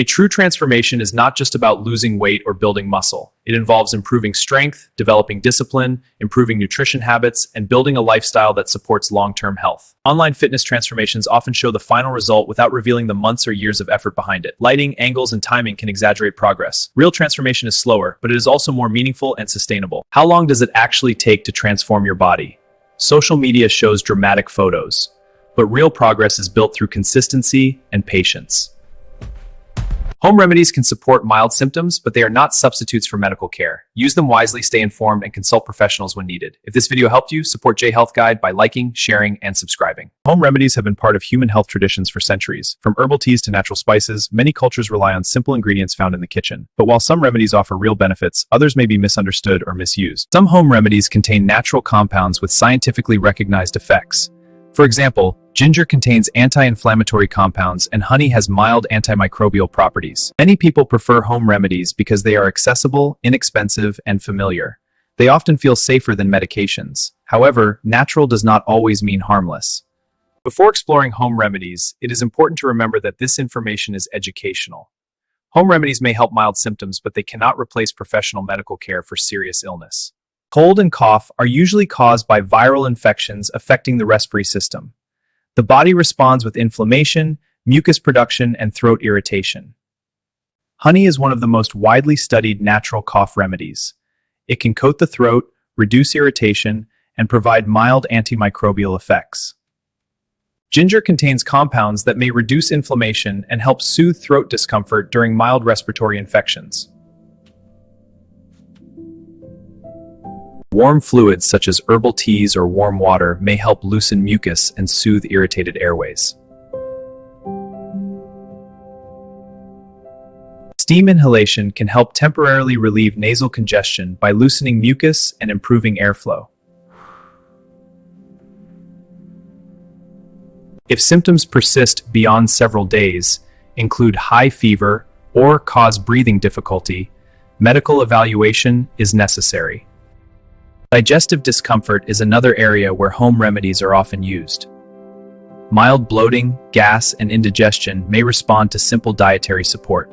A true transformation is not just about losing weight or building muscle. It involves improving strength, developing discipline, improving nutrition habits, and building a lifestyle that supports long-term health. Online fitness transformations often show the final result without revealing the months or years of effort behind it. Lighting, angles, and timing can exaggerate progress. Real transformation is slower, but it is also more meaningful and sustainable. How long does it actually take to transform your body? Social media shows dramatic photos, but real progress is built through consistency and patience. Home remedies can support mild symptoms, but they are not substitutes for medical care. Use them wisely, stay informed, and consult professionals when needed. If this video helped you, support J Health Guide by liking, sharing, and subscribing. Home remedies have been part of human health traditions for centuries. From herbal teas to natural spices, many cultures rely on simple ingredients found in the kitchen. But while some remedies offer real benefits, others may be misunderstood or misused. Some home remedies contain natural compounds with scientifically recognized effects. For example, ginger contains anti-inflammatory compounds and honey has mild antimicrobial properties. Many people prefer home remedies because they are accessible, inexpensive, and familiar. They often feel safer than medications. However, natural does not always mean harmless. Before exploring home remedies, it is important to remember that this information is educational. Home remedies may help mild symptoms, but they cannot replace professional medical care for serious illness. Cold and cough are usually caused by viral infections affecting the respiratory system. The body responds with inflammation, mucus production, and throat irritation. Honey is one of the most widely studied natural cough remedies. It can coat the throat, reduce irritation, and provide mild antimicrobial effects. Ginger contains compounds that may reduce inflammation and help soothe throat discomfort during mild respiratory infections. Warm fluids such as herbal teas or warm water may help loosen mucus and soothe irritated airways. Steam inhalation can help temporarily relieve nasal congestion by loosening mucus and improving airflow. If symptoms persist beyond several days, include high fever, or cause breathing difficulty, medical evaluation is necessary. Digestive discomfort is another area where home remedies are often used. Mild bloating, gas, and indigestion may respond to simple dietary support.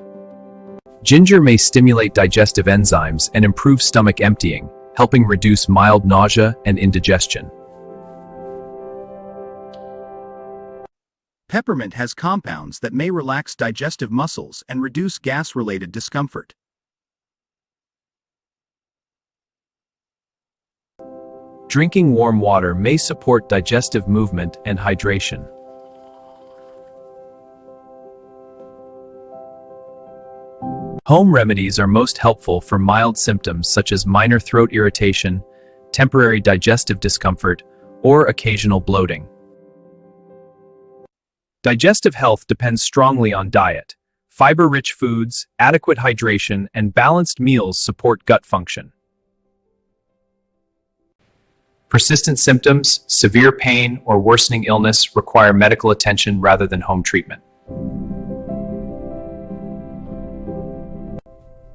Ginger may stimulate digestive enzymes and improve stomach emptying, helping reduce mild nausea and indigestion. Peppermint has compounds that may relax digestive muscles and reduce gas-related discomfort. Drinking warm water may support digestive movement and hydration. Home remedies are most helpful for mild symptoms such as minor throat irritation, temporary digestive discomfort, or occasional bloating. Digestive health depends strongly on diet. Fiber-rich foods, adequate hydration, and balanced meals support gut function. Persistent symptoms, severe pain, or worsening illness require medical attention rather than home treatment.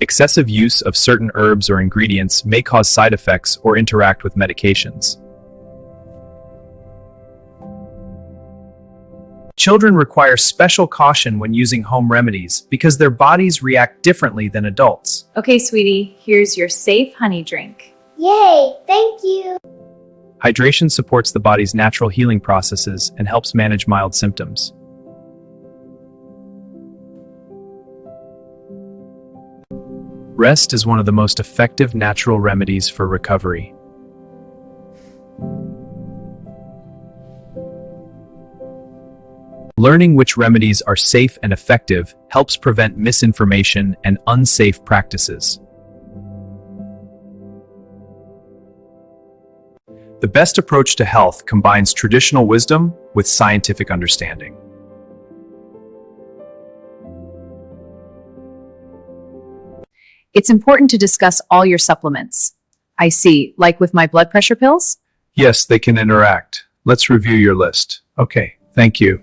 Excessive use of certain herbs or ingredients may cause side effects or interact with medications. Children require special caution when using home remedies because their bodies react differently than adults. Okay, sweetie, here's your safe honey drink. Yay, thank you. Hydration supports the body's natural healing processes and helps manage mild symptoms. Rest is one of the most effective natural remedies for recovery. Learning which remedies are safe and effective helps prevent misinformation and unsafe practices. The best approach to health combines traditional wisdom with scientific understanding. It's important to discuss all your supplements. I see, like with my blood pressure pills? Yes, they can interact. Let's review your list. Okay, thank you.